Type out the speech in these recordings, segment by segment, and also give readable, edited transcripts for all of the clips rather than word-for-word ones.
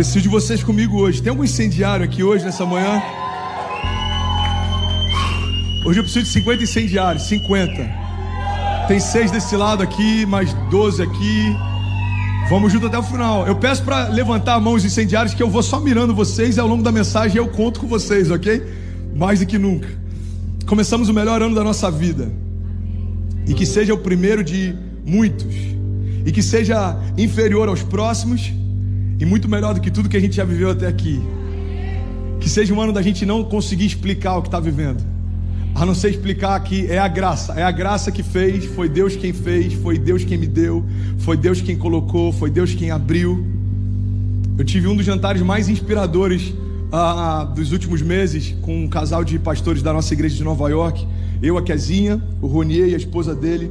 Preciso de vocês comigo hoje. Tem algum incendiário aqui hoje, nessa manhã? Hoje eu preciso de 50 incendiários, 50. Tem 6 desse lado aqui, mais 12 aqui. Vamos junto até o final. Eu peço para levantar a mão os incendiários, que eu vou só mirando vocês e ao longo da mensagem eu conto com vocês, ok? Mais do que nunca. Começamos o melhor ano da nossa vida. E que seja o primeiro de muitos. E que seja inferior aos próximos. E muito melhor do que tudo que a gente já viveu até aqui. Que seja um ano da gente não conseguir explicar o que está vivendo, a não ser explicar que é a graça que fez, foi Deus quem fez, foi Deus quem me deu, foi Deus quem colocou, foi Deus quem abriu. Eu tive um dos jantares mais inspiradores dos últimos meses com um casal de pastores da nossa igreja de Nova York. Eu, a Kezinha, o Ronier e a esposa dele.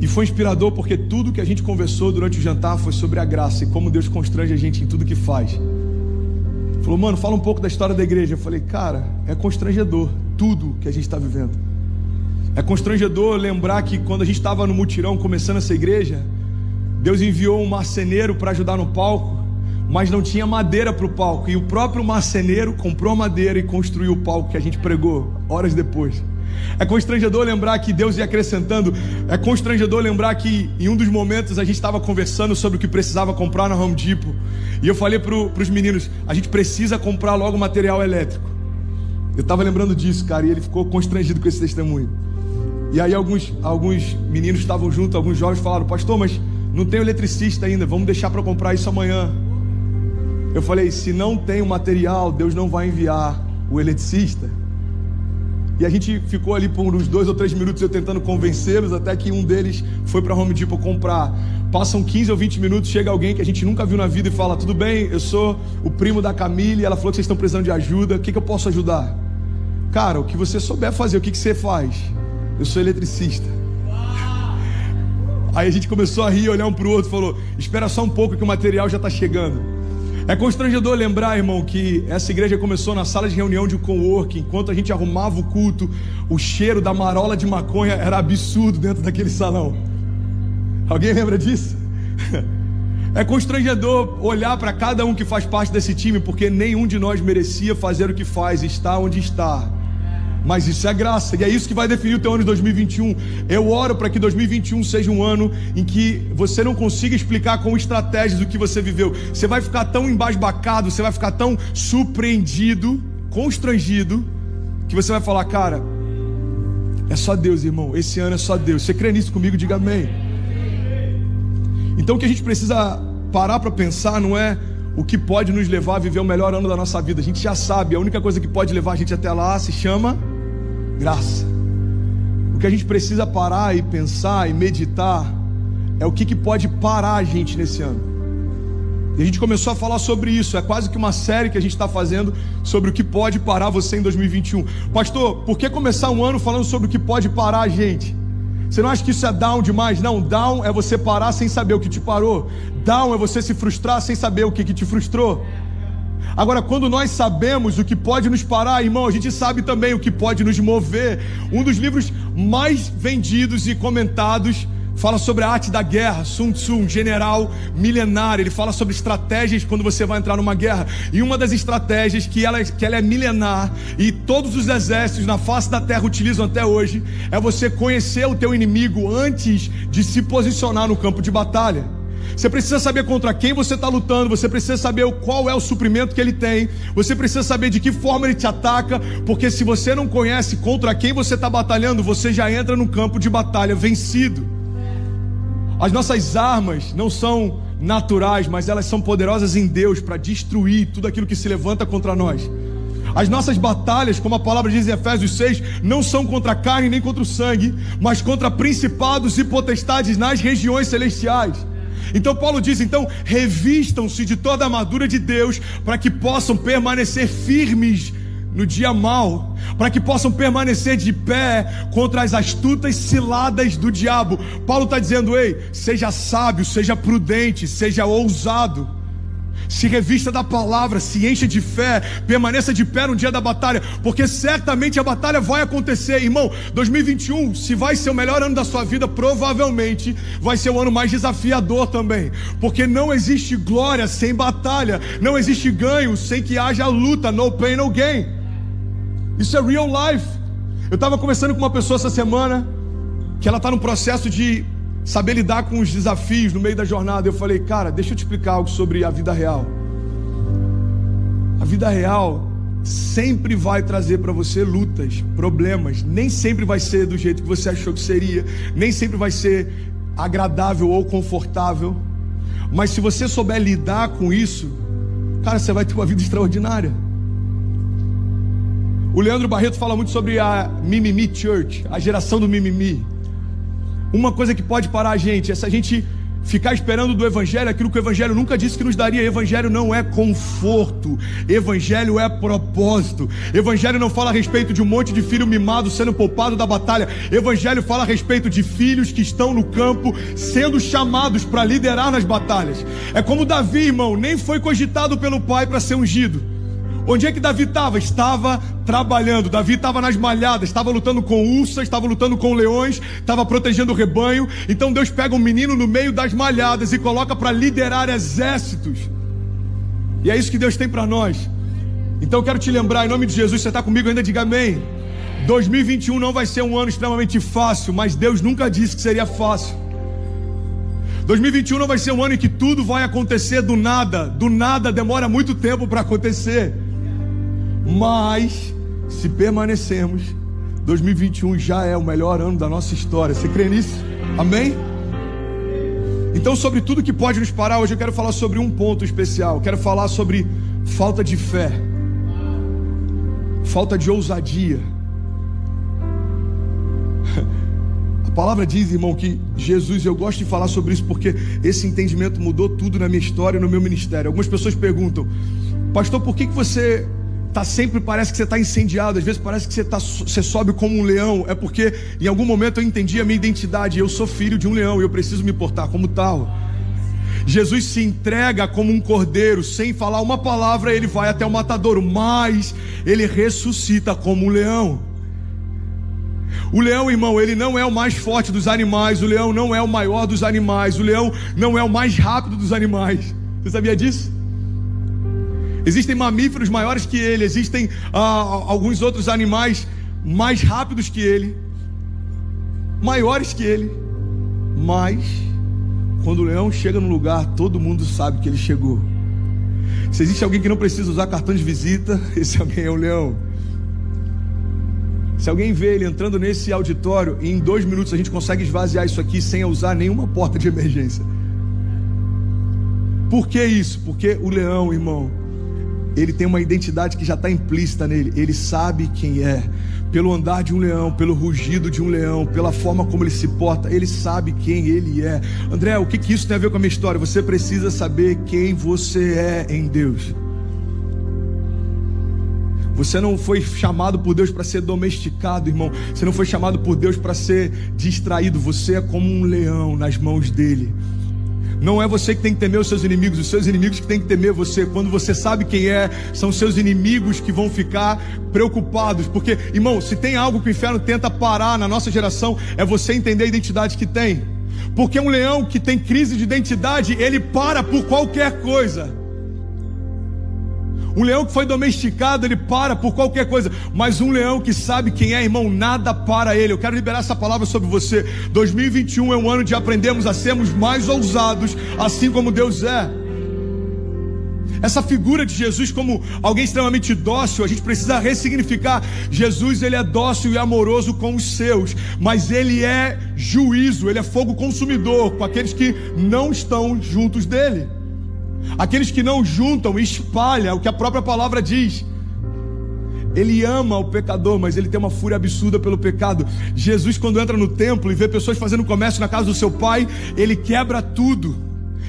E foi inspirador porque tudo que a gente conversou durante o jantar foi sobre a graça e como Deus constrange a gente em tudo que faz. Falou, mano, fala um pouco da história da igreja. Eu falei, cara, é constrangedor tudo que a gente está vivendo. É constrangedor lembrar que quando a gente estava no mutirão começando essa igreja, Deus enviou um marceneiro para ajudar no palco, mas não tinha madeira para o palco, e o próprio marceneiro comprou a madeira e construiu o palco que a gente pregou horas depois. É constrangedor lembrar que Deus ia acrescentando. É constrangedor lembrar que em um dos momentos a gente estava conversando sobre o que precisava comprar na Home Depot, e eu falei para os meninos, a gente precisa comprar logo material elétrico. Eu estava lembrando disso, cara, e ele ficou constrangido com esse testemunho. E aí alguns meninos estavam juntos, alguns jovens falaram, pastor, mas não tem eletricista ainda, vamos deixar para comprar isso amanhã. Eu falei, se não tem o material, Deus não vai enviar o eletricista. E a gente ficou ali por uns 2 ou 3 minutos eu tentando convencê-los, até que um deles foi para Home Depot comprar. Passam 15 ou 20 minutos, chega alguém que a gente nunca viu na vida e fala, tudo bem, eu sou o primo da Camille, e ela falou que vocês estão precisando de ajuda, o que eu posso ajudar? Cara, o que você souber fazer, o que você faz? Eu sou eletricista. Aí a gente começou a rir, olhar um para o outro, falou, espera só um pouco que o material já está chegando. É constrangedor lembrar, irmão, que essa igreja começou na sala de reunião de coworking. Enquanto a gente arrumava o culto, o cheiro da marola de maconha era absurdo dentro daquele salão. Alguém lembra disso? É constrangedor olhar para cada um que faz parte desse time, porque nenhum de nós merecia fazer o que faz, estar onde está. Mas isso é graça, e é isso que vai definir o teu ano de 2021. Eu oro para que 2021 seja um ano em que você não consiga explicar com estratégias o que você viveu. Você vai ficar tão embasbacado, você vai ficar tão surpreendido, constrangido, que você vai falar, cara, é só Deus, irmão, esse ano é só Deus. Você crê nisso comigo? Diga amém. Então o que a gente precisa parar para pensar não é o que pode nos levar a viver o melhor ano da nossa vida. A gente já sabe, a única coisa que pode levar a gente até lá se chama graça. O que a gente precisa parar e pensar e meditar é o que pode parar a gente nesse ano. E a gente começou a falar sobre isso. É quase que uma série que a gente está fazendo sobre o que pode parar você em 2021. Pastor, por que começar um ano falando sobre o que pode parar a gente? Você não acha que isso é down demais? Não, down é você parar sem saber o que te parou. Down é você se frustrar sem saber o que te frustrou. Agora, quando nós sabemos o que pode nos parar, irmão, a gente sabe também o que pode nos mover. Um dos livros mais vendidos e comentados fala sobre a arte da guerra. Sun Tzu, um general milenário, ele fala sobre estratégias quando você vai entrar numa guerra. E uma das estratégias que ela é milenar e todos os exércitos na face da terra utilizam até hoje é você conhecer o teu inimigo antes de se posicionar no campo de batalha. Você precisa saber contra quem você está lutando, você precisa saber qual é o suprimento que ele tem, você precisa saber de que forma ele te ataca, porque se você não conhece contra quem você está batalhando, você já entra no campo de batalha vencido. As nossas armas não são naturais, mas elas são poderosas em Deus para destruir tudo aquilo que se levanta contra nós. As nossas batalhas, como a palavra diz em Efésios 6, não são contra a carne nem contra o sangue, mas contra principados e potestades nas regiões celestiais. Então Paulo diz, revistam-se de toda a armadura de Deus para que possam permanecer firmes no dia mau, para que possam permanecer de pé contra as astutas ciladas do diabo. Paulo está dizendo, ei, seja sábio, seja prudente, seja ousado. Se revista da palavra, se encha de fé, permaneça de pé no dia da batalha, porque certamente a batalha vai acontecer, irmão. 2021, se vai ser o melhor ano da sua vida, provavelmente vai ser o ano mais desafiador também, porque não existe glória sem batalha, não existe ganho sem que haja luta. No pain, no gain. Isso é real life. Eu estava conversando com uma pessoa essa semana, que ela está no processo de saber lidar com os desafios no meio da jornada. Eu falei, cara, deixa eu te explicar algo sobre a vida real. A vida real sempre vai trazer para você lutas, problemas. Nem sempre vai ser do jeito que você achou que seria, nem sempre vai ser agradável ou confortável. Mas se você souber lidar com isso, cara, você vai ter uma vida extraordinária. O Leandro Barreto fala muito sobre a Mimimi Church, a geração do mimimi. Uma coisa que pode parar a gente é se a gente ficar esperando do Evangelho aquilo que o Evangelho nunca disse que nos daria. Evangelho não é conforto, Evangelho é propósito. Evangelho não fala a respeito de um monte de filho mimado sendo poupado da batalha. Evangelho fala a respeito de filhos que estão no campo sendo chamados para liderar nas batalhas. É como Davi, irmão, nem foi cogitado pelo pai para ser ungido. Onde é que Davi estava? Estava trabalhando. Davi estava nas malhadas, estava lutando com ursas, estava lutando com leões, estava protegendo o rebanho. Então Deus pega um menino no meio das malhadas e coloca para liderar exércitos. E é isso que Deus tem para nós. Então eu quero te lembrar, em nome de Jesus, você está comigo ainda? Diga amém. 2021 não vai ser um ano extremamente fácil, mas Deus nunca disse que seria fácil. 2021 não vai ser um ano em que tudo vai acontecer do nada. Do nada demora muito tempo para acontecer. Mas, se permanecermos, 2021 já é o melhor ano da nossa história. Você crê nisso? Amém? Então, sobre tudo que pode nos parar, hoje eu quero falar sobre um ponto especial. Eu quero falar sobre falta de fé, falta de ousadia. A palavra diz, irmão, que Jesus, eu gosto de falar sobre isso porque esse entendimento mudou tudo na minha história e no meu ministério. Algumas pessoas perguntam, pastor, por que você sempre parece que você está incendiado? Às vezes parece que você sobe como um leão. É porque em algum momento eu entendi a minha identidade. Eu sou filho de um leão e eu preciso me portar como tal. Jesus se entrega como um cordeiro, sem falar uma palavra ele vai até o matadouro, mas ele ressuscita como um leão. O leão, irmão, ele não é o mais forte dos animais. O leão não é o maior dos animais. O leão não é o mais rápido dos animais. Você sabia disso? Existem mamíferos maiores que ele. Existem alguns outros animais mais rápidos que ele, maiores que ele. Mas quando o leão chega no lugar, todo mundo sabe que ele chegou. Se existe alguém que não precisa usar cartão de visita, esse alguém é o leão. Se alguém vê ele entrando nesse auditório, em 2 minutos a gente consegue esvaziar isso aqui sem usar nenhuma porta de emergência. Por que isso? Porque o leão, irmão, ele tem uma identidade que já está implícita nele. Ele sabe quem é. Pelo andar de um leão, pelo rugido de um leão, pela forma como ele se porta, ele sabe quem ele é. André, o que isso tem a ver com a minha história? Você precisa saber quem você é em Deus. Você não foi chamado por Deus para ser domesticado, irmão. Você não foi chamado por Deus para ser distraído. Você é como um leão nas mãos dele. Não é você que tem que temer os seus inimigos que tem que temer você. Quando você sabe quem é, são seus inimigos que vão ficar preocupados. Porque, irmão, se tem algo que o inferno tenta parar na nossa geração, é você entender a identidade que tem. Porque um leão que tem crise de identidade, ele para por qualquer coisa. Um leão que foi domesticado, ele para por qualquer coisa. Mas um leão que sabe quem é, irmão, nada para ele. Eu quero liberar essa palavra sobre você. 2021 é um ano de aprendermos a sermos mais ousados, assim como Deus é. Essa figura de Jesus como alguém extremamente dócil, a gente precisa ressignificar. Jesus, ele é dócil e amoroso com os seus, mas ele é juízo, ele é fogo consumidor com aqueles que não estão juntos dele. Aqueles que não juntam, espalha, o que a própria palavra diz. Ele ama o pecador, mas ele tem uma fúria absurda pelo pecado. Jesus, quando entra no templo e vê pessoas fazendo comércio na casa do seu pai, ele quebra tudo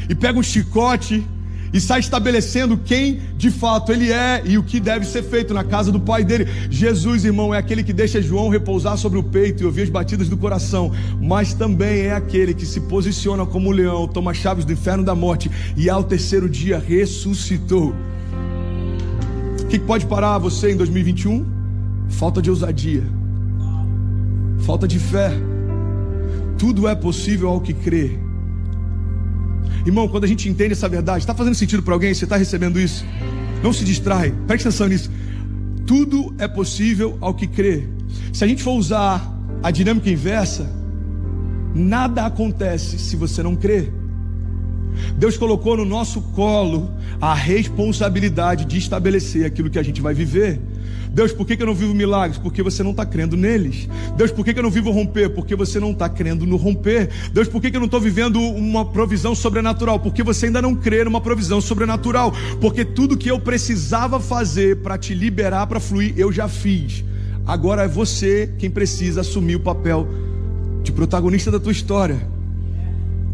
e pega um chicote e sai estabelecendo quem de fato ele é e o que deve ser feito na casa do Pai dele. Jesus, irmão, é aquele que deixa João repousar sobre o peito e ouvir as batidas do coração, mas também é aquele que se posiciona como um leão, toma chaves do inferno e da morte e ao terceiro dia ressuscitou. O que pode parar você em 2021? Falta de ousadia, falta de fé. Tudo é possível ao que crê. Irmão, quando a gente entende essa verdade, está fazendo sentido para alguém? Você está recebendo isso? Não se distrai, preste atenção nisso. Tudo é possível ao que crê. Se a gente for usar a dinâmica inversa, nada acontece se você não crê. Deus colocou no nosso colo a responsabilidade de estabelecer aquilo que a gente vai viver. Deus, por que eu não vivo milagres? Porque você não está crendo neles. Deus, por que eu não vivo romper? Porque você não está crendo no romper. Deus, por que eu não estou vivendo uma provisão sobrenatural? Porque você ainda não crê numa provisão sobrenatural. Porque tudo que eu precisava fazer para te liberar, para fluir, eu já fiz. Agora é você quem precisa assumir o papel de protagonista da tua história.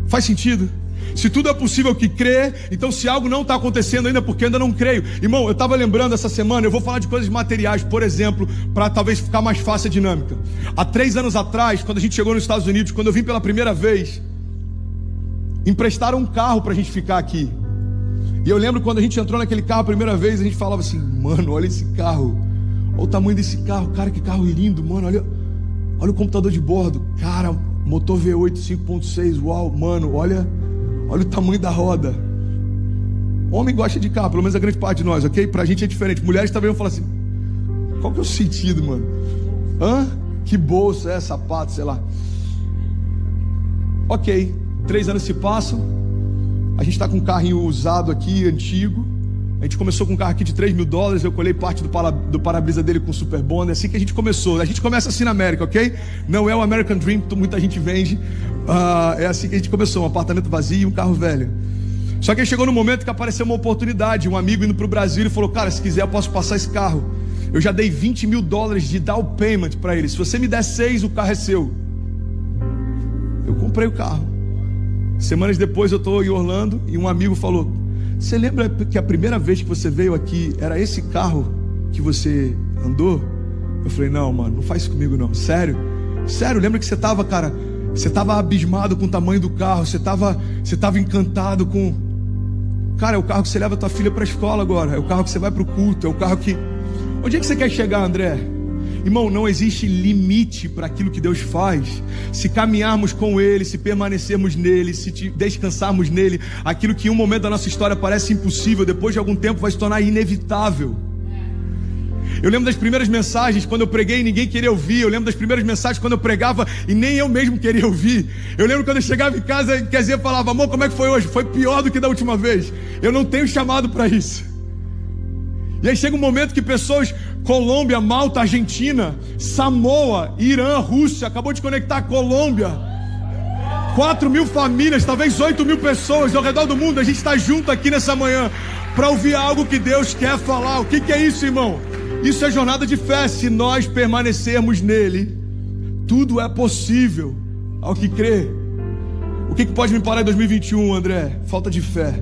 Faz sentido? Se tudo é possível que crê, então se algo não está acontecendo ainda, porque ainda não creio. Irmão, eu estava lembrando essa semana, eu vou falar de coisas materiais, por exemplo, para talvez ficar mais fácil a dinâmica. Há 3 anos atrás, quando a gente chegou nos Estados Unidos, quando eu vim pela primeira vez, emprestaram um carro para a gente ficar aqui. E eu lembro quando a gente entrou naquele carro a primeira vez, a gente falava assim: mano, olha esse carro, olha o tamanho desse carro, cara, que carro lindo, mano, olha o computador de bordo, cara, motor V8 5.6, uau, mano, olha o tamanho da roda. Homem gosta de carro, pelo menos a grande parte de nós, ok? Pra gente é diferente. Mulheres também vão falar assim: qual que é o sentido, mano? Que bolsa, sapato, sei lá. Ok, 3 anos se passam. A gente tá com um carrinho usado aqui, antigo. A gente começou com um carro aqui de $3 mil. Eu colhei parte do para-brisa dele com Super Bond. É assim que a gente começou. A gente começa assim na América, ok? Não é o American Dream, muita gente vende. É assim que a gente começou: um apartamento vazio e um carro velho. Só que aí chegou no momento que apareceu uma oportunidade. Um amigo indo para o Brasil, ele falou: cara, se quiser eu posso passar esse carro. Eu já dei $20 mil de down payment para ele. Se você me der 6, o carro é seu. Eu comprei o carro. Semanas depois eu estou em Orlando e um amigo falou: você lembra que a primeira vez que você veio aqui era esse carro que você andou? Eu falei: não, mano, não faz isso comigo não. Sério? Sério, lembra que você estava, cara, você estava abismado com o tamanho do carro, você estava encantado com... Cara, é o carro que você leva a tua filha para a escola agora, é o carro que você vai para o culto, é o carro que... Onde é que você quer chegar, André? Irmão, não existe limite para aquilo que Deus faz. Se caminharmos com Ele, se permanecermos nele, se descansarmos nele, aquilo que em um momento da nossa história parece impossível, depois de algum tempo vai se tornar inevitável. Eu lembro das primeiras mensagens quando eu preguei e ninguém queria ouvir. Eu lembro das primeiras mensagens quando eu pregava e nem eu mesmo queria ouvir. Eu lembro quando eu chegava em casa e quer dizer, falava: amor, como é que foi hoje? Foi pior do que da última vez. Eu não tenho chamado para isso. E aí chega um momento que pessoas, Colômbia, Malta, Argentina, Samoa, Irã, Rússia, acabou de conectar a Colômbia, 4 mil famílias, talvez 8 mil pessoas ao redor do mundo. A gente está junto aqui nessa manhã para ouvir algo que Deus quer falar. O que é isso, irmão? Isso é jornada de fé. Se nós permanecermos nele, tudo é possível ao que crê. O que pode me parar em 2021, André? Falta de fé.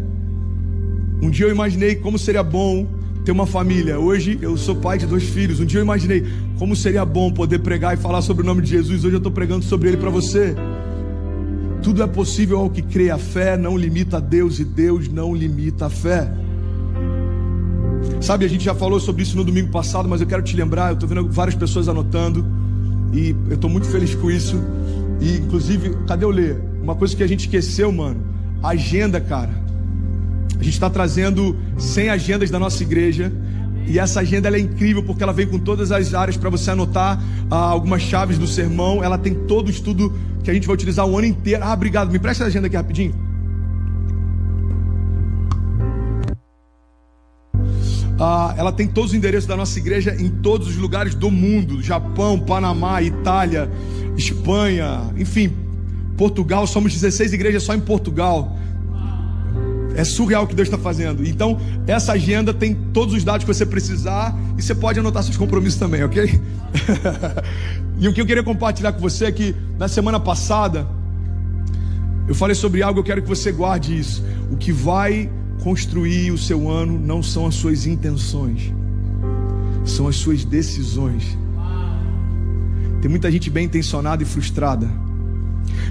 Um dia eu imaginei como seria bom ter uma família. Hoje eu sou pai de 2 filhos. Um dia eu imaginei como seria bom poder pregar e falar sobre o nome de Jesus. Hoje eu estou pregando sobre ele para você. Tudo é possível ao que crê. A fé não limita a Deus e Deus não limita a fé. Sabe, a gente já falou sobre isso no domingo passado, mas eu quero te lembrar. Eu estou vendo várias pessoas anotando e eu estou muito feliz com isso. E inclusive, cadê o Lê? Uma coisa que a gente esqueceu, mano: agenda, cara. A gente está trazendo 100 agendas da nossa igreja. E essa agenda ela é incrível porque ela vem com todas as áreas para você anotar algumas chaves do sermão. Ela tem todo o estudo que a gente vai utilizar o ano inteiro. Obrigado. Me presta a agenda aqui rapidinho. Ela tem todos os endereços da nossa igreja em todos os lugares do mundo: Japão, Panamá, Itália, Espanha, enfim, Portugal. Somos 16 igrejas só em Portugal. É surreal o que Deus está fazendo. Então, essa agenda tem todos os dados que você precisar e você pode anotar seus compromissos também, ok? E o que eu queria compartilhar com você é que na semana passada eu falei sobre algo. Eu quero que você guarde isso. O que vai construir o seu ano não são as suas intenções, são as suas decisões. Tem muita gente bem intencionada e frustrada.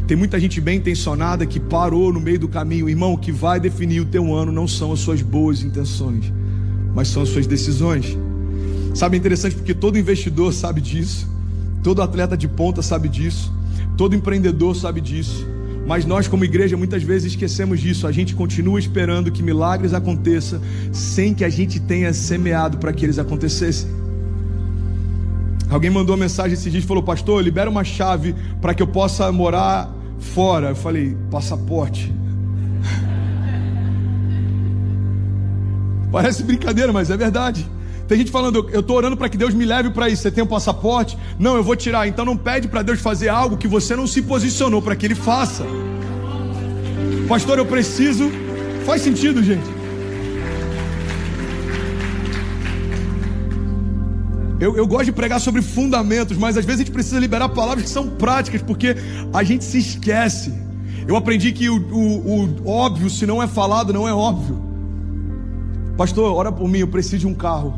Tem muita gente bem intencionada que parou no meio do caminho. Irmão, o que vai definir o teu ano não são as suas boas intenções, mas são as suas decisões. Sabe, é interessante porque todo investidor sabe disso, todo atleta de ponta sabe disso, todo empreendedor sabe disso. Mas nós como igreja muitas vezes esquecemos disso. A gente continua esperando que milagres aconteçam sem que a gente tenha semeado para que eles acontecessem. Alguém mandou uma mensagem esses dias e falou: pastor, libera uma chave para que eu possa morar fora. Eu falei: passaporte. Parece brincadeira, mas é verdade. Tem gente falando: eu estou orando para que Deus me leve para isso. Você tem um passaporte? Não, eu vou tirar. Então não pede para Deus fazer algo que você não se posicionou para que Ele faça. Pastor, eu preciso. Faz sentido, gente. Eu gosto de pregar sobre fundamentos, mas às vezes a gente precisa liberar palavras que são práticas, porque a gente se esquece. Eu aprendi que o óbvio, se não é falado, não é óbvio. Pastor, ora por mim, eu preciso de um carro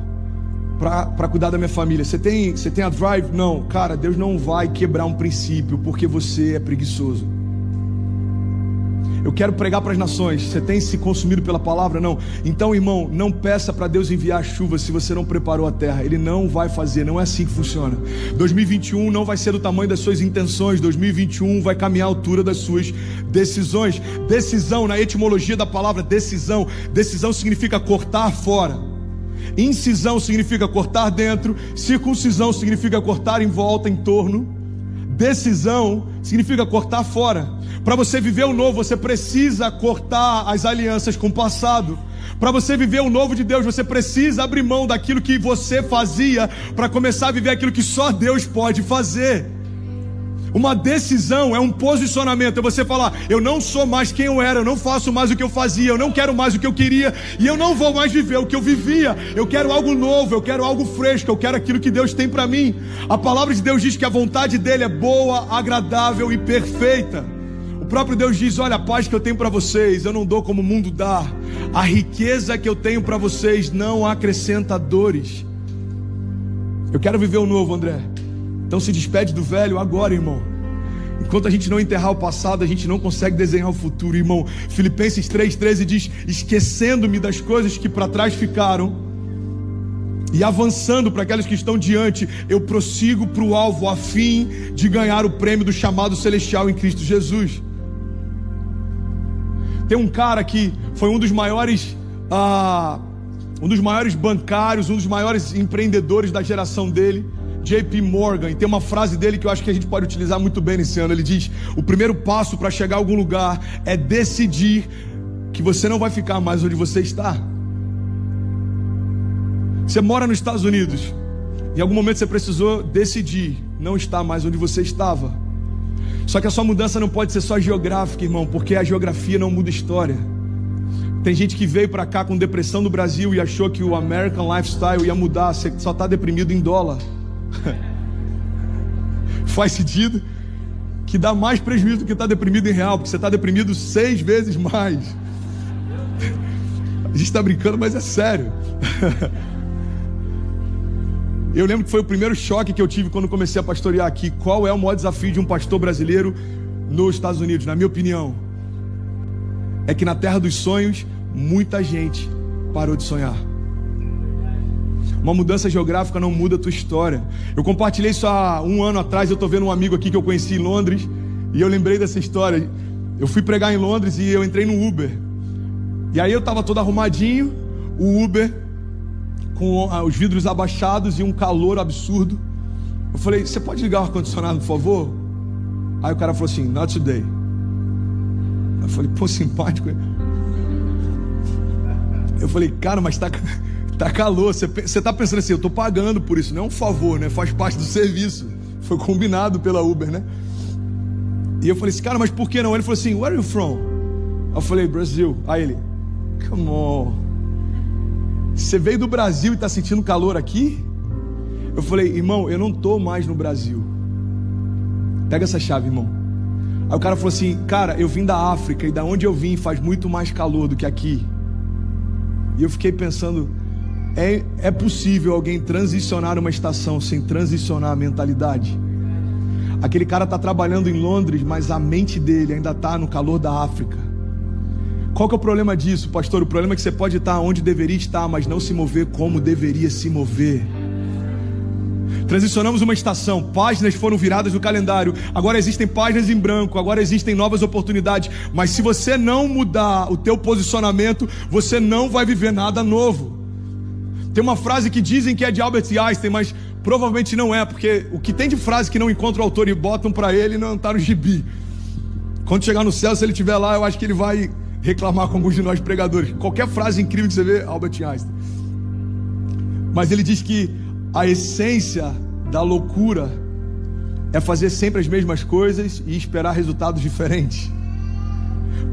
para cuidar da minha família. Você tem a Drive? Não, cara, Deus não vai quebrar um princípio porque você é preguiçoso. Eu quero pregar para as nações. Você tem se consumido pela palavra? Não. Então, irmão, não peça para Deus enviar chuva se você não preparou a terra. Ele não vai fazer, não é assim que funciona. 2021 não vai ser do tamanho das suas intenções. 2021 vai caminhar à altura das suas decisões. Decisão, na etimologia da palavra decisão, decisão significa cortar fora. Incisão significa cortar dentro. Circuncisão significa cortar em volta, em torno. Decisão significa cortar fora. Para você viver o novo, você precisa cortar as alianças com o passado. Para você viver o novo de Deus, você precisa abrir mão daquilo que você fazia para começar a viver aquilo que só Deus pode fazer. Uma decisão é um posicionamento, é você falar: eu não sou mais quem eu era, eu não faço mais o que eu fazia, eu não quero mais o que eu queria, e eu não vou mais viver o que eu vivia. Eu quero algo novo, eu quero algo fresco, eu quero aquilo que Deus tem para mim. A palavra de Deus diz que a vontade dele é boa, agradável e perfeita. O próprio Deus diz: olha, a paz que eu tenho para vocês, eu não dou como o mundo dá. A riqueza que eu tenho para vocês não acrescenta dores. Eu quero viver o novo, André. Então se despede do velho agora, irmão. Enquanto a gente não enterrar o passado, a gente não consegue desenhar o futuro, irmão. Filipenses 3,13 diz: esquecendo-me das coisas que para trás ficaram e avançando para aquelas que estão diante, eu prossigo para o alvo, a fim de ganhar o prêmio do chamado celestial em Cristo Jesus. Tem um cara que foi um dos maiores bancários, um dos maiores empreendedores da geração dele, JP Morgan, e tem uma frase dele que eu acho que a gente pode utilizar muito bem nesse ano. Ele diz: o primeiro passo para chegar a algum lugar é decidir que você não vai ficar mais onde você está. Você mora nos Estados Unidos, em algum momento você precisou decidir não estar mais onde você estava. Só que a sua mudança não pode ser só geográfica, irmão, porque a geografia não muda história. Tem gente que veio para cá com depressão no Brasil e achou que o American Lifestyle ia mudar. Você só está deprimido em dólar. Faz sentido? Que dá mais prejuízo do que estar deprimido em real, porque você está deprimido 6 vezes mais. A gente está brincando, mas é sério. Eu lembro que foi o primeiro choque que eu tive quando comecei a pastorear aqui. Qual é o maior desafio de um pastor brasileiro nos Estados Unidos? Na minha opinião, é que na terra dos sonhos, muita gente parou de sonhar. Uma mudança geográfica não muda a tua história. Eu compartilhei isso há 1 ano atrás. Eu estou vendo um amigo aqui que eu conheci em Londres, e eu lembrei dessa história. Eu fui pregar em Londres e eu entrei no Uber. E aí eu estava todo arrumadinho, o Uber com os vidros abaixados e um calor absurdo. Eu falei: você pode ligar o ar-condicionado, por favor? Aí o cara falou assim: not today. Eu falei: pô, simpático. Eu falei: cara, mas tá calor. Você tá pensando assim: eu tô pagando por isso. Não é um favor, né? Faz parte do serviço. Foi combinado pela Uber, né? E eu falei assim: cara, mas por que não? Ele falou assim: where are you from? Eu falei: Brasil. Aí ele: come on. Você veio do Brasil e tá sentindo calor aqui? Eu falei: irmão, eu não tô mais no Brasil. Pega essa chave, irmão. Aí o cara falou assim: cara, eu vim da África e da onde eu vim faz muito mais calor do que aqui. E eu fiquei pensando, é possível alguém transicionar uma estação sem transicionar a mentalidade? Aquele cara está trabalhando em Londres, mas a mente dele ainda está no calor da África. Qual que é o problema disso, pastor? O problema é que você pode estar onde deveria estar, mas não se mover como deveria se mover. Transicionamos uma estação, páginas foram viradas no calendário, agora existem páginas em branco, agora existem novas oportunidades, mas se você não mudar o teu posicionamento, você não vai viver nada novo. Tem uma frase que dizem que é de Albert Einstein, mas provavelmente não é, porque o que tem de frase que não encontra o autor e botam para ele não está no gibi. Quando chegar no céu, se ele estiver lá, eu acho que ele vai reclamar com alguns de nós pregadores. Qualquer frase incrível que você vê, Albert Einstein. Mas ele diz que a essência da loucura é fazer sempre as mesmas coisas e esperar resultados diferentes.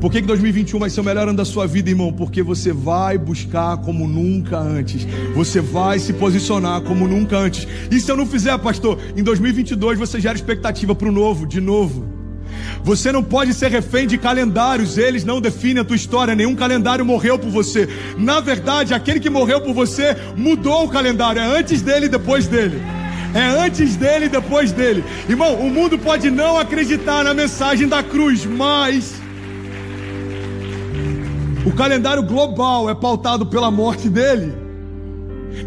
Por que 2021 vai ser o melhor ano da sua vida, irmão? Porque você vai buscar como nunca antes. Você vai se posicionar como nunca antes. E se eu não fizer, pastor, em 2022 você gera expectativa para o novo, de novo. Você não pode ser refém de calendários, eles não definem a tua história, nenhum calendário morreu por você. Na verdade, aquele que morreu por você mudou o calendário, é antes dele e depois dele. É antes dele e depois dele. Irmão, o mundo pode não acreditar na mensagem da cruz, mas o calendário global é pautado pela morte dele.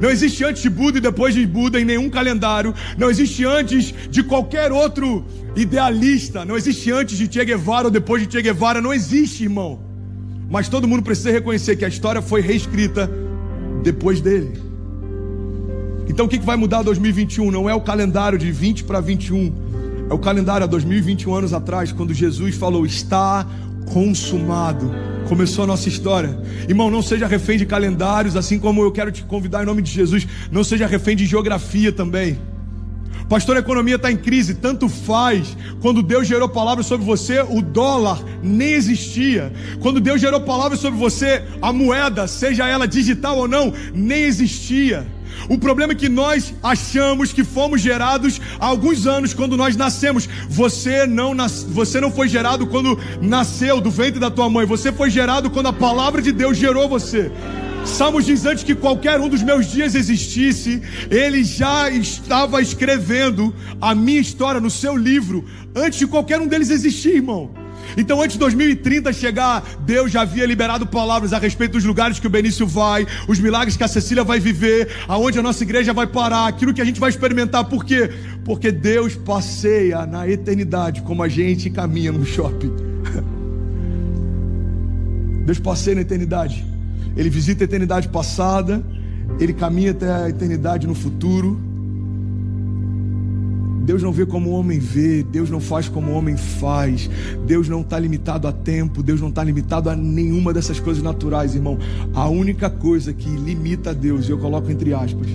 Não existe antes de Buda e depois de Buda em nenhum calendário. Não existe antes de qualquer outro idealista. Não existe antes de Che Guevara ou depois de Che Guevara. Não existe, irmão. Mas todo mundo precisa reconhecer que a história foi reescrita depois dele. Então o que vai mudar 2021? Não é o calendário de 20 para 21. É o calendário há 2021 anos atrás, quando Jesus falou, está consumado. Começou a nossa história. Irmão, não seja refém de calendários, assim como eu quero te convidar em nome de Jesus, não seja refém de geografia também. Pastor, a economia está em crise, tanto faz. Quando Deus gerou palavras sobre você, o dólar nem existia. Quando Deus gerou palavras sobre você, a moeda, seja ela digital ou não, nem existia. O problema é que nós achamos que fomos gerados há alguns anos quando nós nascemos. Você não foi gerado quando nasceu do ventre da tua mãe. Você foi gerado quando a palavra de Deus gerou você. Salmos diz, antes que qualquer um dos meus dias existisse, Ele já estava escrevendo a minha história no seu livro, antes de qualquer um deles existir, irmão. Então antes de 2030 chegar, Deus já havia liberado palavras a respeito dos lugares que o Benício vai, os milagres que a Cecília vai viver, aonde a nossa igreja vai parar, aquilo que a gente vai experimentar. Por quê? Porque Deus passeia na eternidade como a gente caminha no shopping. Deus passeia na eternidade. Ele visita a eternidade passada, Ele caminha até a eternidade no futuro. Deus não vê como o homem vê, Deus não faz como o homem faz. Deus não está limitado a tempo, Deus não está limitado a nenhuma dessas coisas naturais, irmão. A única coisa que limita a Deus, e eu coloco entre aspas,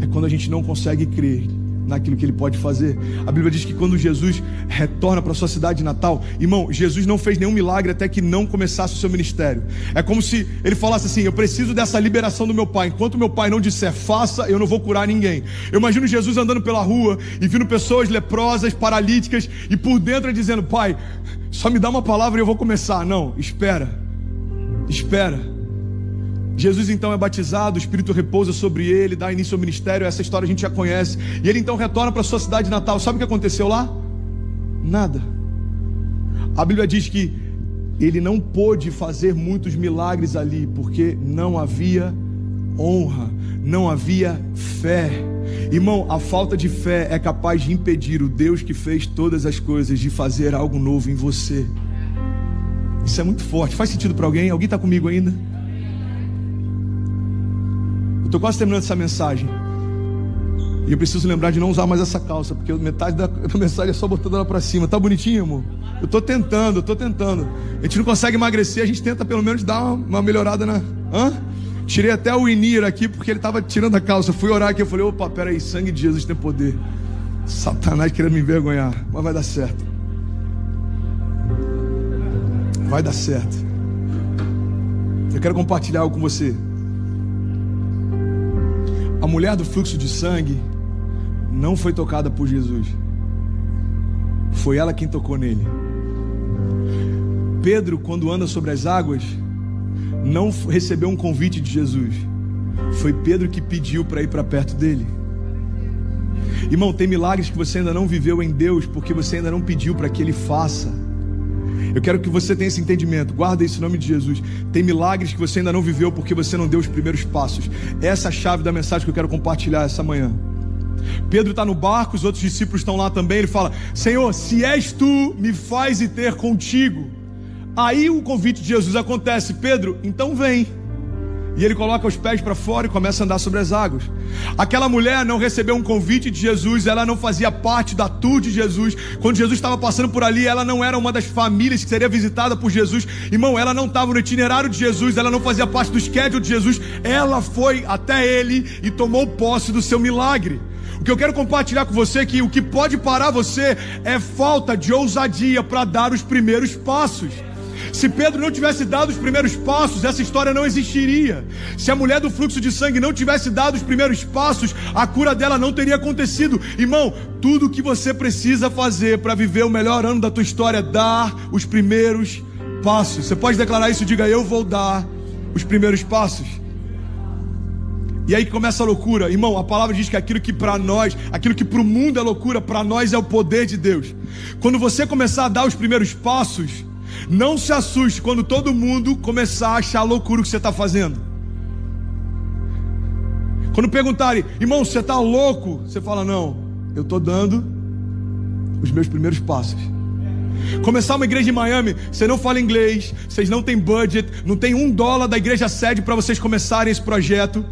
é quando a gente não consegue crer naquilo que Ele pode fazer. A Bíblia diz que quando Jesus retorna para a sua cidade natal, irmão, Jesus não fez nenhum milagre até que não começasse o seu ministério. É como se Ele falasse assim, eu preciso dessa liberação do meu Pai. Enquanto meu Pai não disser faça, eu não vou curar ninguém. Eu imagino Jesus andando pela rua e vindo pessoas leprosas, paralíticas, e por dentro ele dizendo, Pai, só me dá uma palavra e eu vou começar. Não, espera. Jesus então é batizado, o Espírito repousa sobre ele, dá início ao ministério. Essa história a gente já conhece. E ele então retorna para a sua cidade natal. Sabe o que aconteceu lá? Nada. A Bíblia diz que ele não pôde fazer muitos milagres ali, porque não havia honra, não havia fé. Irmão, a falta de fé é capaz de impedir o Deus que fez todas as coisas de fazer algo novo em você. Isso é muito forte. Faz sentido para alguém? Alguém está comigo ainda? Estou quase terminando essa mensagem. E eu preciso lembrar de não usar mais essa calça, porque metade da mensagem é só botando ela para cima. Tá bonitinho, amor? Eu estou tentando. A gente não consegue emagrecer, a gente tenta pelo menos dar uma melhorada na... Tirei até o Inir aqui, porque ele estava tirando a calça. Fui orar aqui, eu falei, opa, peraí, sangue de Jesus tem poder. Satanás querendo me envergonhar, mas vai dar certo. Vai dar certo. Eu quero compartilhar algo com você. A mulher do fluxo de sangue não foi tocada por Jesus. Foi ela quem tocou nele. Pedro, quando anda sobre as águas, não recebeu um convite de Jesus. Foi Pedro que pediu para ir para perto dele. Irmão, tem milagres que você ainda não viveu em Deus porque você ainda não pediu para que Ele faça. Eu quero que você tenha esse entendimento. Guarda isso em nome de Jesus. Tem milagres que você ainda não viveu porque você não deu os primeiros passos. Essa é a chave da mensagem que eu quero compartilhar essa manhã. Pedro está no barco, os outros discípulos estão lá também. Ele fala: Senhor, se és tu, me faz ir ter contigo. Aí o convite de Jesus acontece: Pedro, então vem. E ele coloca os pés para fora e começa a andar sobre as águas. Aquela mulher não recebeu um convite de Jesus, ela não fazia parte da tour de Jesus. Quando Jesus estava passando por ali, ela não era uma das famílias que seria visitada por Jesus. Irmão, ela não estava no itinerário de Jesus, ela não fazia parte do schedule de Jesus. Ela foi até ele e tomou posse do seu milagre. O que eu quero compartilhar com você é que o que pode parar você é falta de ousadia para dar os primeiros passos. Se Pedro não tivesse dado os primeiros passos, essa história não existiria. Se a mulher do fluxo de sangue não tivesse dado os primeiros passos, a cura dela não teria acontecido. Irmão, tudo o que você precisa fazer para viver o melhor ano da tua história é dar os primeiros passos. Você pode declarar isso? Diga: eu vou dar os primeiros passos. E aí começa a loucura. Irmão, a palavra diz que aquilo que para nós, aquilo que para o mundo é loucura, para nós é o poder de Deus. Quando você começar a dar os primeiros passos, não se assuste quando todo mundo começar a achar loucura o que você está fazendo. Quando perguntarem: irmão, você está louco? Você fala: não, eu estou dando os meus primeiros passos. Começar uma igreja em Miami, você não fala inglês, vocês não têm budget, não tem $1 da igreja sede para vocês começarem esse projeto.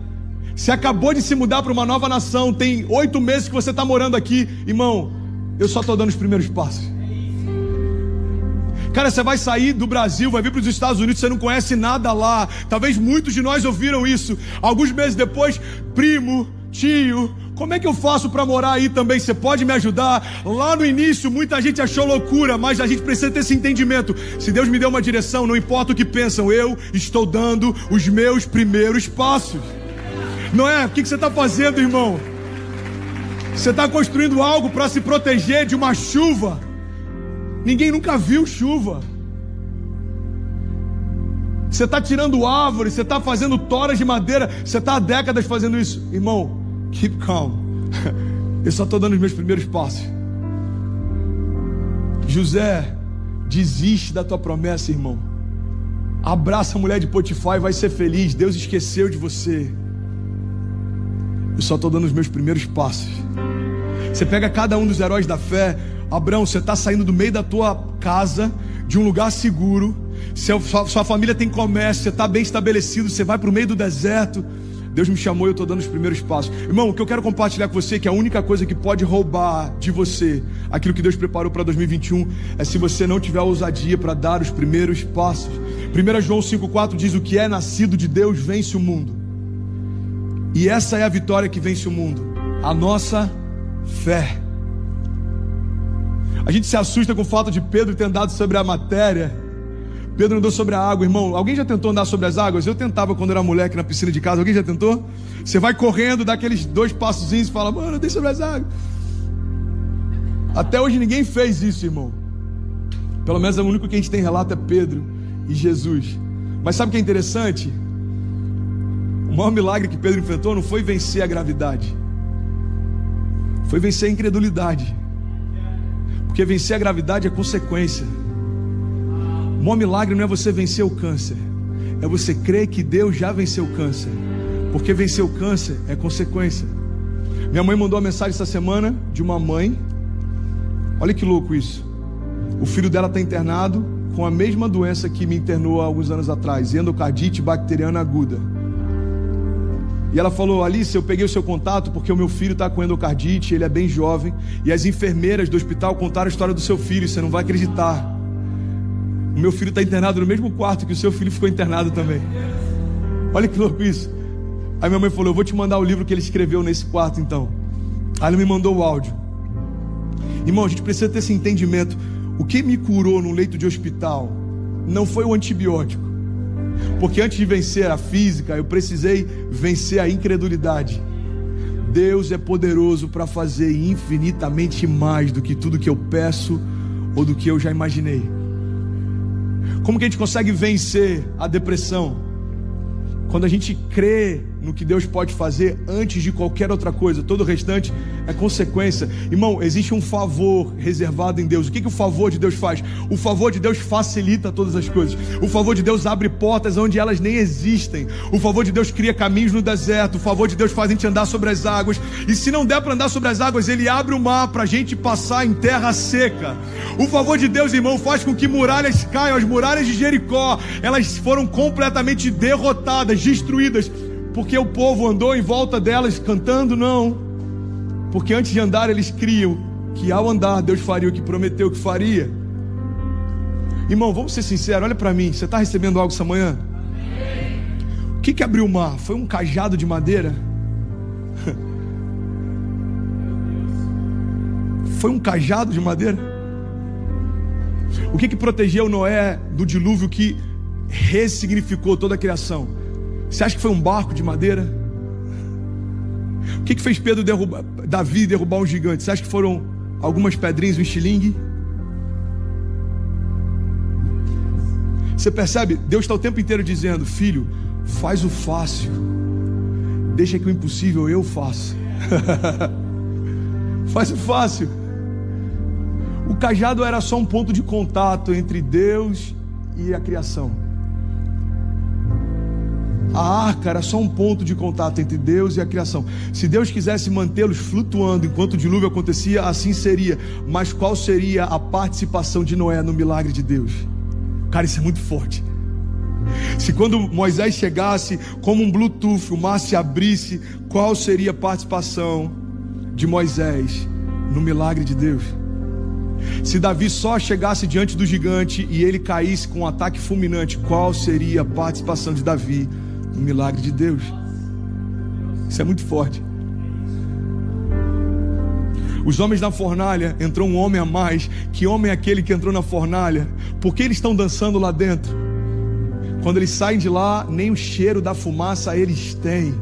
Você acabou de se mudar para uma nova nação, tem 8 meses que você está morando aqui. Irmão, eu só estou dando os primeiros passos. Cara, você vai sair do Brasil, vai vir para os Estados Unidos, você não conhece nada lá. Talvez muitos de nós ouviram isso. Alguns meses depois: primo, tio, como é que eu faço para morar aí também? Você pode me ajudar? Lá no início muita gente achou loucura, mas a gente precisa ter esse entendimento. Se Deus me deu uma direção, não importa o que pensam, eu estou dando os meus primeiros passos. Não é? O que você está fazendo, irmão? Você está construindo algo para se proteger de uma chuva. Ninguém nunca viu chuva. Você está tirando árvore, você está fazendo toras de madeira, você está há décadas fazendo isso. Irmão, keep calm. Eu só estou dando os meus primeiros passos. José, desiste da tua promessa, irmão. Abraça a mulher de Potifar e vai ser feliz. Deus esqueceu de você. Eu só estou dando os meus primeiros passos. Você pega cada um dos heróis da fé. Abraão, você está saindo do meio da tua casa, de um lugar seguro. Sua família tem comércio, você está bem estabelecido, você vai para o meio do deserto. Deus me chamou e eu estou dando os primeiros passos. Irmão, o que eu quero compartilhar com você é que a única coisa que pode roubar de você aquilo que Deus preparou para 2021 é se você não tiver ousadia para dar os primeiros passos. 1 João 5,4 diz: o que é nascido de Deus vence o mundo. E essa é a vitória que vence o mundo: a nossa fé. A gente se assusta com o fato de Pedro ter andado sobre a matéria. Pedro andou sobre a água, irmão. Alguém já tentou andar sobre as águas? Eu tentava quando era moleque na piscina de casa. Alguém já tentou? Você vai correndo, dá aqueles 2 passozinhos e fala: mano, eu dei sobre as águas. Até hoje ninguém fez isso, irmão. Pelo menos o único que a gente tem relato é Pedro e Jesus. Mas sabe o que é interessante? O maior milagre que Pedro enfrentou não foi vencer a gravidade, foi vencer a incredulidade. Porque vencer a gravidade é consequência. O maior milagre não é você vencer o câncer, é você crer que Deus já venceu o câncer. Porque vencer o câncer é consequência. Minha mãe mandou uma mensagem essa semana de uma mãe. Olha que louco isso. O filho dela está internado com a mesma doença que me internou há alguns anos atrás, endocardite bacteriana aguda. E ela falou: Alice, eu peguei o seu contato porque o meu filho está com endocardite, ele é bem jovem, e as enfermeiras do hospital contaram a história do seu filho, você não vai acreditar. O meu filho está internado no mesmo quarto que o seu filho ficou internado também. Olha que louco isso. Aí minha mãe falou: eu vou te mandar o livro que ele escreveu nesse quarto então. Aí ela me mandou o áudio. Irmão, a gente precisa ter esse entendimento. O que me curou no leito de hospital não foi o antibiótico. Porque antes de vencer a física, eu precisei vencer a incredulidade. Deus é poderoso para fazer infinitamente mais do que tudo que eu peço ou do que eu já imaginei. Como que a gente consegue vencer a depressão? Quando a gente crê no que Deus pode fazer antes de qualquer outra coisa. Todo o restante é consequência. Irmão, existe um favor reservado em Deus. O que o favor de Deus faz? O favor de Deus facilita todas as coisas. O favor de Deus abre portas onde elas nem existem. O favor de Deus cria caminhos no deserto. O favor de Deus faz a gente andar sobre as águas. E se não der para andar sobre as águas, Ele abre o mar para a gente passar em terra seca. O favor de Deus, irmão, faz com que muralhas caiam. As muralhas de Jericó, elas foram completamente derrotadas, destruídas, porque o povo andou em volta delas cantando? Não, porque antes de andar eles criam que ao andar Deus faria o que prometeu que faria. Irmão, vamos ser sinceros, olha para mim, você está recebendo algo essa manhã? O que abriu o mar? Foi um cajado de madeira? Foi um cajado de madeira? O que protegeu Noé do dilúvio que ressignificou toda a criação? Você acha que foi um barco de madeira? O que fez Davi derrubar um gigante? Você acha que foram algumas pedrinhas, um estilingue? Você percebe? Deus está o tempo inteiro dizendo: filho, faz o fácil, deixa que o impossível eu faça. Faz o fácil. O cajado era só um ponto de contato entre Deus e a criação. A arca era só um ponto de contato entre Deus e a criação. Se Deus quisesse mantê-los flutuando enquanto o dilúvio acontecia, assim seria. Mas qual seria a participação de Noé no milagre de Deus? Cara, isso é muito forte. Se quando Moisés chegasse como um Bluetooth, o mar se abrisse, qual seria a participação de Moisés no milagre de Deus? Se Davi só chegasse diante do gigante e ele caísse com um ataque fulminante, qual seria a participação de Davi no milagre de Deus? Isso é muito forte. Os homens na fornalha, entrou um homem a mais. Que homem é aquele que entrou na fornalha? Por que eles estão dançando lá dentro? Quando eles saem de lá, nem o cheiro da fumaça eles têm.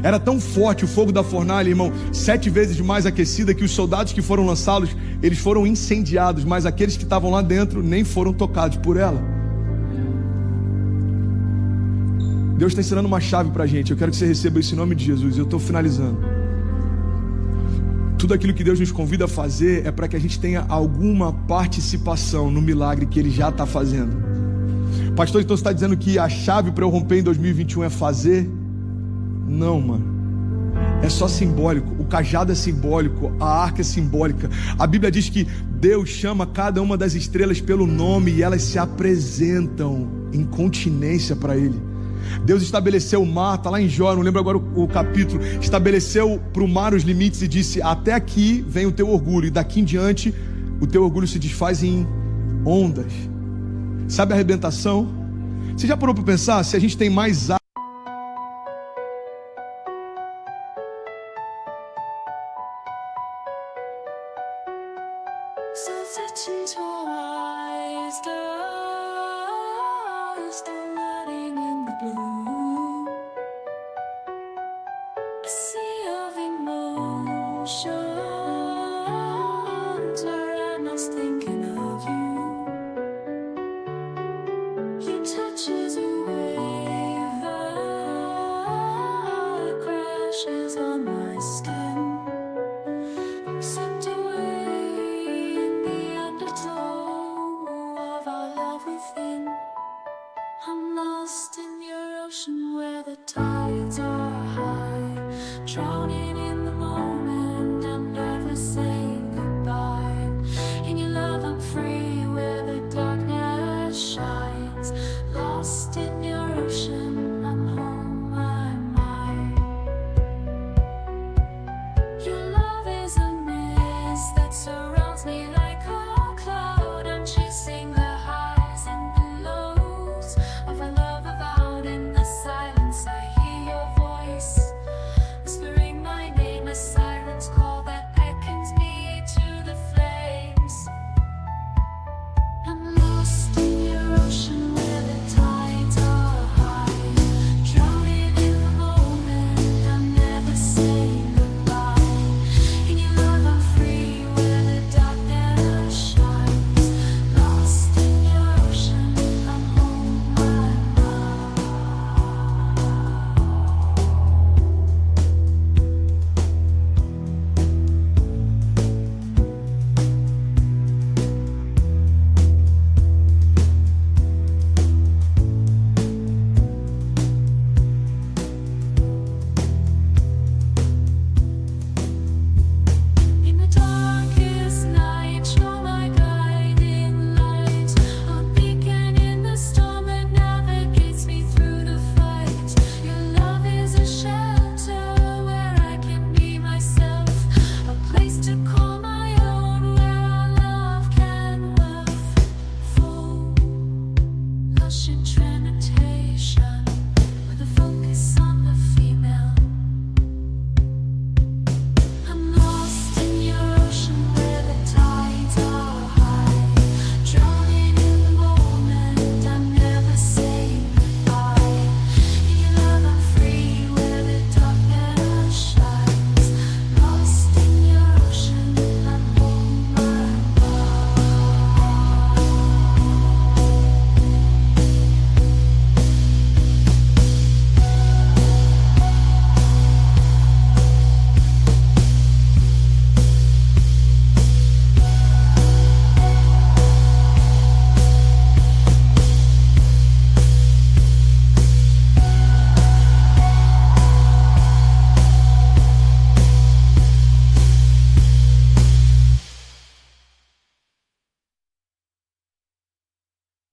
Era tão forte o fogo da fornalha, irmão, 7 vezes mais aquecida, que os soldados que foram lançá-los, eles foram incendiados, mas aqueles que estavam lá dentro nem foram tocados por ela. Deus está ensinando uma chave para a gente. Eu quero que você receba isso em nome de Jesus. Eu estou finalizando. Tudo aquilo que Deus nos convida a fazer é para que a gente tenha alguma participação no milagre que Ele já está fazendo. Pastor, então você está dizendo que a chave para eu romper em 2021 é fazer? Não, mano. É só simbólico. O cajado é simbólico, a arca é simbólica. A Bíblia diz que Deus chama cada uma das estrelas pelo nome e elas se apresentam em continência para Ele. Deus estabeleceu o mar, está lá em Jó, não lembro agora o capítulo. Estabeleceu para o mar os limites e disse: até aqui vem o teu orgulho, e daqui em diante o teu orgulho se desfaz em ondas. Sabe a arrebentação? Você já parou para pensar se a gente tem mais água? Whispering my name.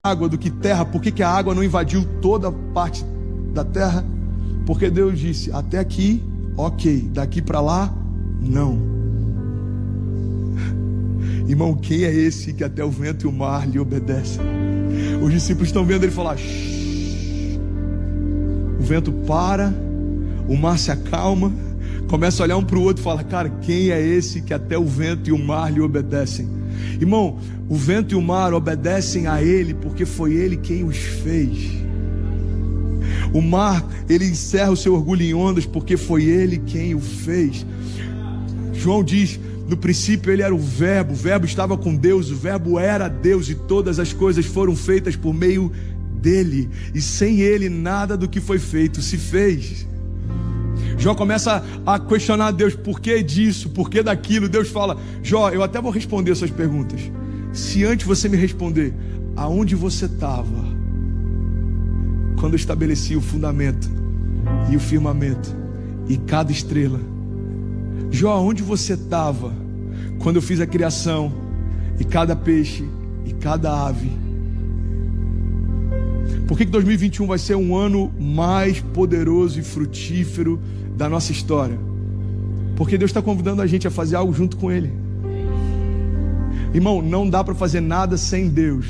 água do que terra. Por que a água não invadiu toda a parte da terra? Porque Deus disse: até aqui, ok, daqui para lá, não. Irmão, quem é esse que até o vento e o mar lhe obedecem? Os discípulos estão vendo ele falar: shh. O vento para, o mar se acalma, começa a olhar um para o outro e fala: cara, quem é esse que até o vento e o mar lhe obedecem? Irmão, o vento e o mar obedecem a ele porque foi ele quem os fez. O mar, ele encerra o seu orgulho em ondas porque foi ele quem o fez. João diz: no princípio ele era o verbo estava com Deus, o verbo era Deus, e todas as coisas foram feitas por meio dele, e sem ele nada do que foi feito se fez. Jó começa a questionar Deus: por que disso, por que daquilo? Deus fala: Jó, eu até vou responder suas perguntas, se antes você me responder, aonde você estava quando eu estabeleci o fundamento e o firmamento e cada estrela? Jó, aonde você estava quando eu fiz a criação e cada peixe e cada ave? Por que 2021 vai ser um ano mais poderoso e frutífero da nossa história? Porque Deus está convidando a gente a fazer algo junto com Ele. Irmão, não dá para fazer nada sem Deus,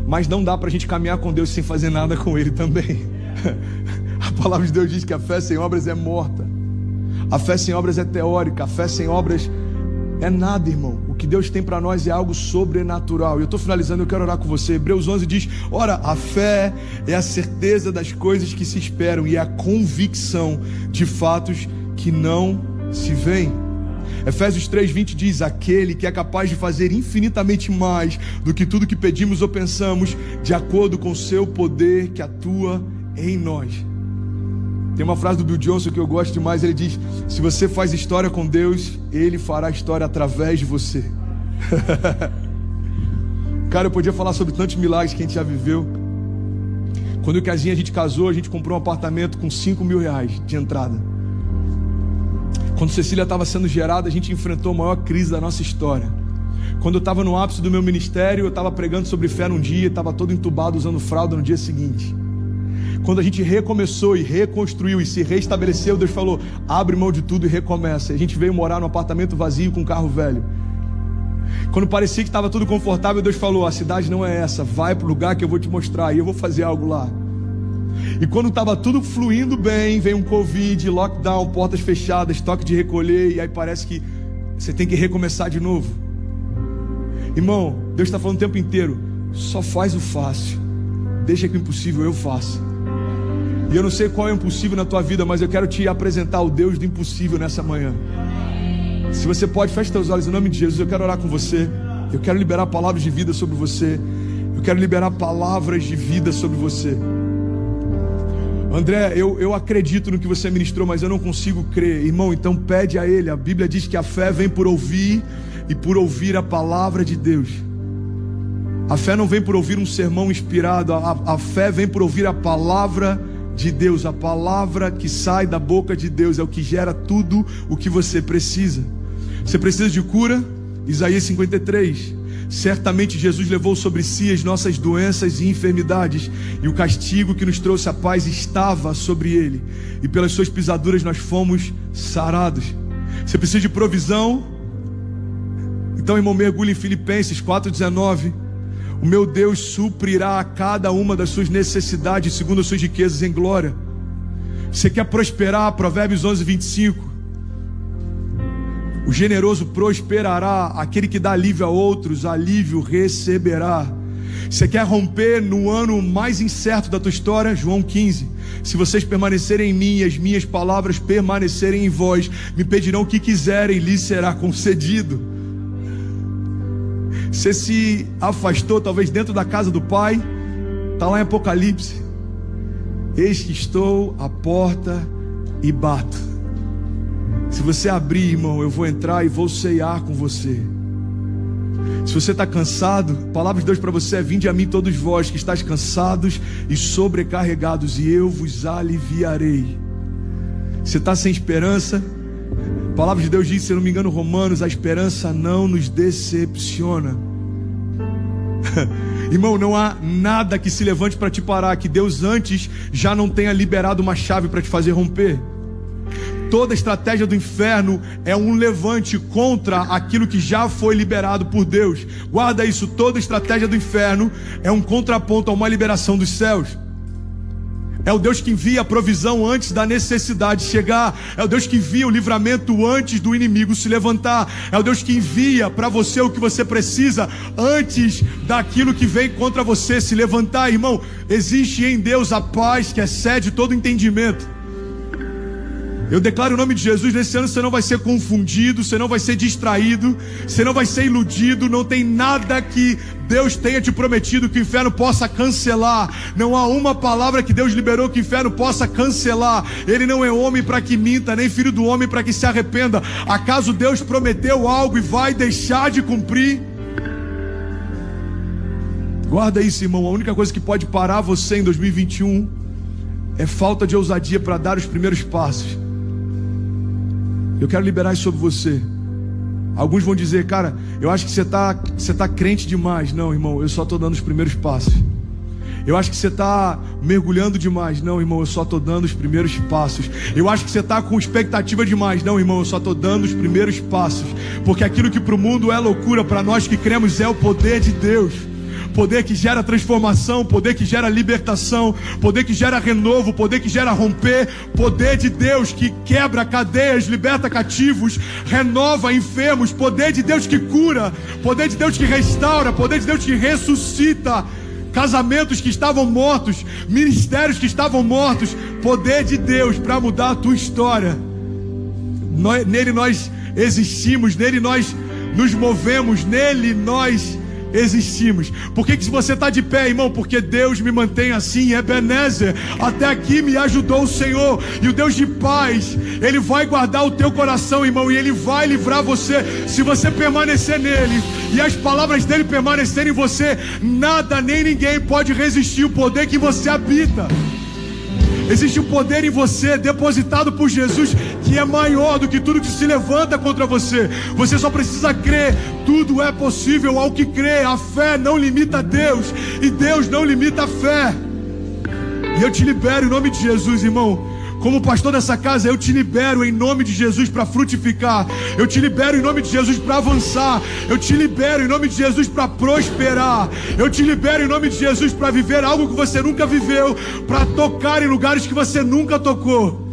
mas não dá para a gente caminhar com Deus sem fazer nada com Ele também. A palavra de Deus diz que a fé sem obras é morta. A fé sem obras é teórica. A fé sem obras é nada, irmão. O que Deus tem para nós é algo sobrenatural. E eu estou finalizando, eu quero orar com você. Hebreus 11 diz: ora, a fé é a certeza das coisas que se esperam e a convicção de fatos que não se veem. Efésios 3:20 diz: aquele que é capaz de fazer infinitamente mais do que tudo que pedimos ou pensamos, de acordo com o seu poder que atua em nós. Tem uma frase do Bill Johnson que eu gosto demais. Ele diz: se você faz história com Deus, Ele fará história através de você. Cara, eu podia falar sobre tantos milagres que a gente já viveu. Quando o Casinha a gente casou, a gente comprou um apartamento com R$5 mil de entrada. Quando Cecília estava sendo gerada, a gente enfrentou a maior crise da nossa história. Quando eu estava no ápice do meu ministério, eu estava pregando sobre fé num dia, estava todo entubado usando fralda no dia seguinte. Quando a gente recomeçou e reconstruiu e se restabeleceu, Deus falou: abre mão de tudo e recomeça. E a gente veio morar num apartamento vazio com um carro velho. Quando parecia que estava tudo confortável, Deus falou: a cidade não é essa, vai para o lugar que eu vou te mostrar e eu vou fazer algo lá. E quando estava tudo fluindo bem, veio um Covid, lockdown, portas fechadas, toque de recolher, e aí parece que você tem que recomeçar de novo. Irmão, Deus está falando o tempo inteiro: só faz o fácil, deixa que o impossível eu faço. E eu não sei qual é o impossível na tua vida, mas eu quero te apresentar o Deus do impossível nessa manhã. Se você pode, feche teus olhos em nome de Jesus. Eu quero orar com você. Eu quero liberar palavras de vida sobre você. Eu quero liberar palavras de vida sobre você. André, eu acredito no que você ministrou, mas eu não consigo crer. Irmão, então pede a Ele. A Bíblia diz que a fé vem por ouvir, e por ouvir a palavra de Deus. A fé não vem por ouvir um sermão inspirado. A fé vem por ouvir a palavra de Deus. A palavra que sai da boca de Deus é o que gera tudo o que você precisa. Você precisa de cura? Isaías 53. Certamente Jesus levou sobre si as nossas doenças e enfermidades, e o castigo que nos trouxe a paz estava sobre ele, e pelas suas pisaduras nós fomos sarados. Você precisa de provisão? Então, irmão, mergulhe em Filipenses 4:19. O meu Deus suprirá a cada uma das suas necessidades segundo as suas riquezas em glória. Você quer prosperar? Provérbios 11:25. O generoso prosperará, aquele que dá alívio a outros, alívio receberá. Você quer romper no ano mais incerto da tua história? João 15. Se vocês permanecerem em mim e as minhas palavras permanecerem em vós, me pedirão o que quiserem, lhes será concedido. Você se afastou, talvez dentro da casa do Pai. Está lá em Apocalipse: eis que estou à porta e bato. Se você abrir, irmão, eu vou entrar e vou ceiar com você. Se você está cansado, a palavra de Deus para você é: vinde a mim todos vós que estáis cansados e sobrecarregados, e eu vos aliviarei. Você está sem esperança? A palavra de Deus diz, se eu não me engano, Romanos: a esperança não nos decepciona. Irmão, não há nada que se levante para te parar, que Deus antes já não tenha liberado uma chave para te fazer romper. Toda estratégia do inferno é um levante contra aquilo que já foi liberado por Deus. Guarda isso, toda estratégia do inferno é um contraponto a uma liberação dos céus. É o Deus que envia a provisão antes da necessidade chegar. É o Deus que envia o livramento antes do inimigo se levantar. É o Deus que envia para você o que você precisa antes daquilo que vem contra você se levantar. Irmão, existe em Deus a paz que excede todo entendimento. Eu declaro o nome de Jesus, nesse ano você não vai ser confundido, você não vai ser distraído, você não vai ser iludido, não tem nada que Deus tenha te prometido que o inferno possa cancelar. Não há uma palavra que Deus liberou que o inferno possa cancelar. Ele não é homem para que minta, nem filho do homem para que se arrependa. Acaso Deus prometeu algo e vai deixar de cumprir? Guarda isso, irmão, a única coisa que pode parar você em 2021 é falta de ousadia para dar os primeiros passos. Eu quero liberar isso sobre você. Alguns vão dizer, cara, eu acho que você tá crente demais. Não, irmão, eu só estou dando os primeiros passos. Eu acho que você está mergulhando demais. Não, irmão, eu só estou dando os primeiros passos. Eu acho que você está com expectativa demais. Não, irmão, eu só estou dando os primeiros passos. Porque aquilo que para o mundo é loucura, para nós que cremos é o poder de Deus. Poder que gera transformação, poder que gera libertação, poder que gera renovo, poder que gera romper, poder de Deus que quebra cadeias, liberta cativos, renova enfermos, poder de Deus que cura, poder de Deus que restaura, poder de Deus que ressuscita casamentos que estavam mortos, ministérios que estavam mortos, poder de Deus para mudar a tua história. Nele nós existimos, nele nós nos movemos, nele nós existimos. Por que se você está de pé, irmão? Porque Deus me mantém assim, Ebenezer. Até aqui me ajudou o Senhor. E o Deus de paz, Ele vai guardar o teu coração, irmão, e Ele vai livrar você. Se você permanecer nele e as palavras dele permanecerem em você, nada nem ninguém pode resistir o poder que você habita. Existe um poder em você, depositado por Jesus, que é maior do que tudo que se levanta contra você. Você só precisa crer. Tudo é possível ao que crê. A fé não limita Deus, e Deus não limita a fé. E eu te libero em nome de Jesus, irmão. Como pastor dessa casa, eu te libero em nome de Jesus para frutificar. Eu te libero em nome de Jesus para avançar. Eu te libero em nome de Jesus para prosperar. Eu te libero em nome de Jesus para viver algo que você nunca viveu, para tocar em lugares que você nunca tocou.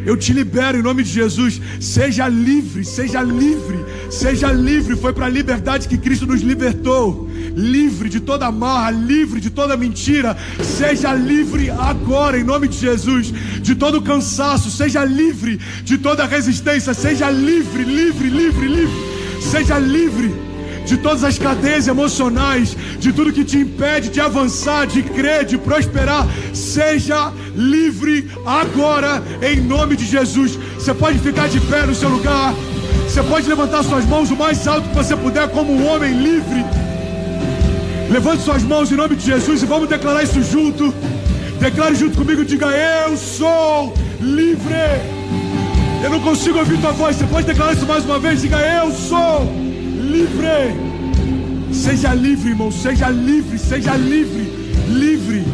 Eu te libero em nome de Jesus. Seja livre, seja livre, seja livre. Foi para a liberdade que Cristo nos libertou. Livre de toda amarra, livre de toda mentira. Seja livre agora em nome de Jesus. De todo cansaço, seja livre de toda resistência. Seja livre, livre, livre, livre. Seja livre de todas as cadeias emocionais, de tudo que te impede de avançar, de crer, de prosperar. Seja livre agora, em nome de Jesus. Você pode ficar de pé no seu lugar, você pode levantar suas mãos o mais alto que você puder, como um homem livre. Levante suas mãos em nome de Jesus e vamos declarar isso junto. Declare junto comigo, diga: eu sou livre. Eu não consigo ouvir tua voz, você pode declarar isso mais uma vez? Diga: eu sou livre. Seja livre, irmão, seja livre, seja livre, livre,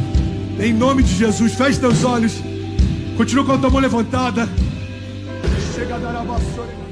em nome de Jesus. Feche teus olhos, continua com a tua mão levantada. Chega a dar a vassoura.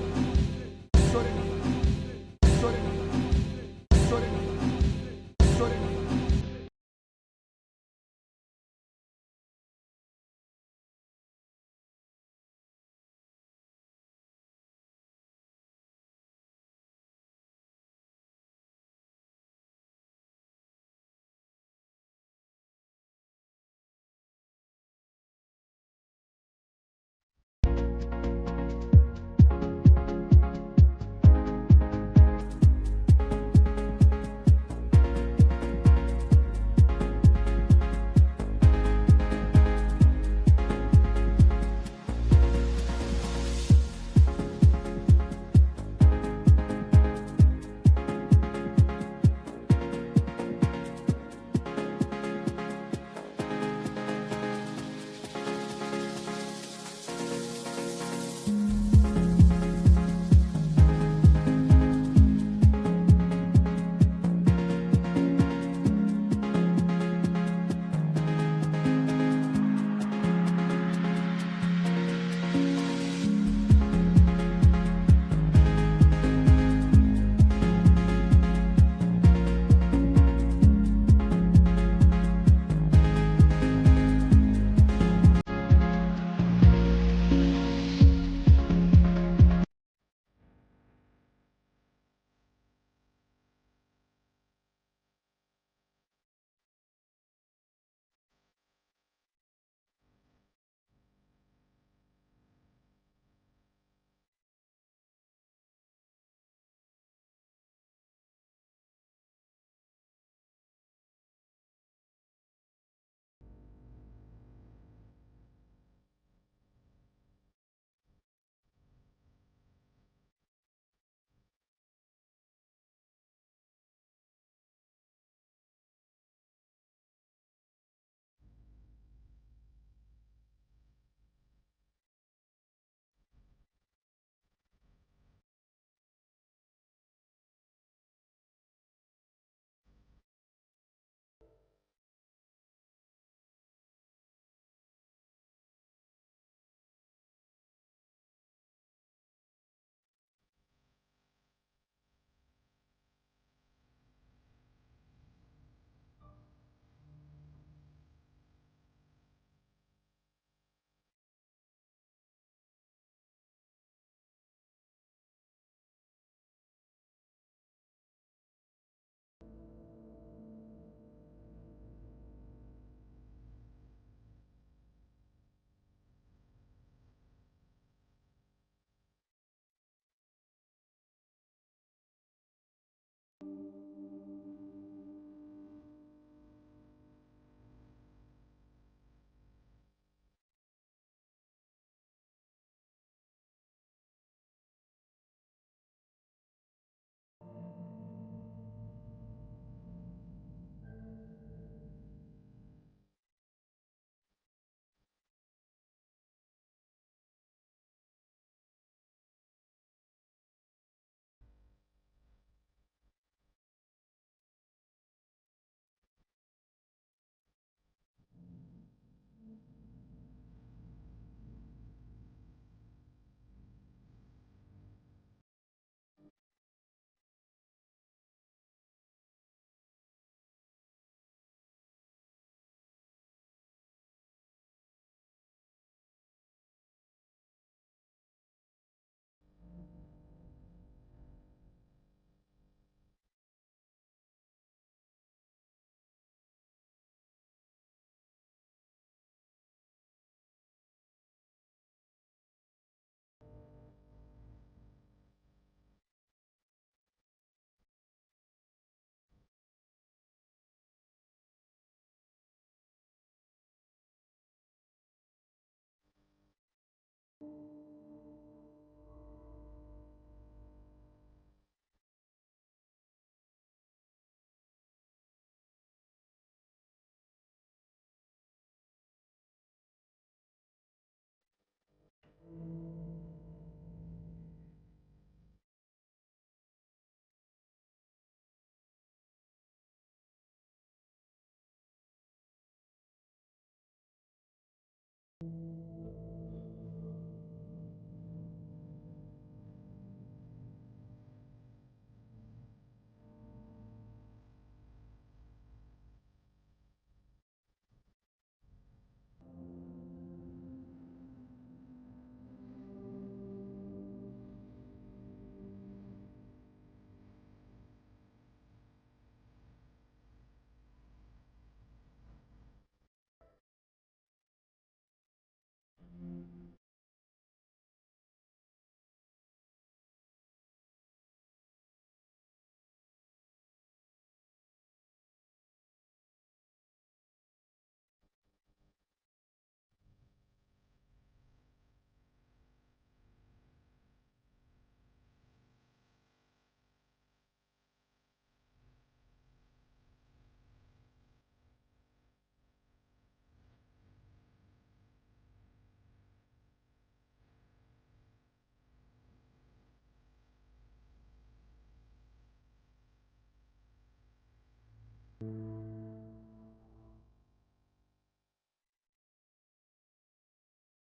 Amém.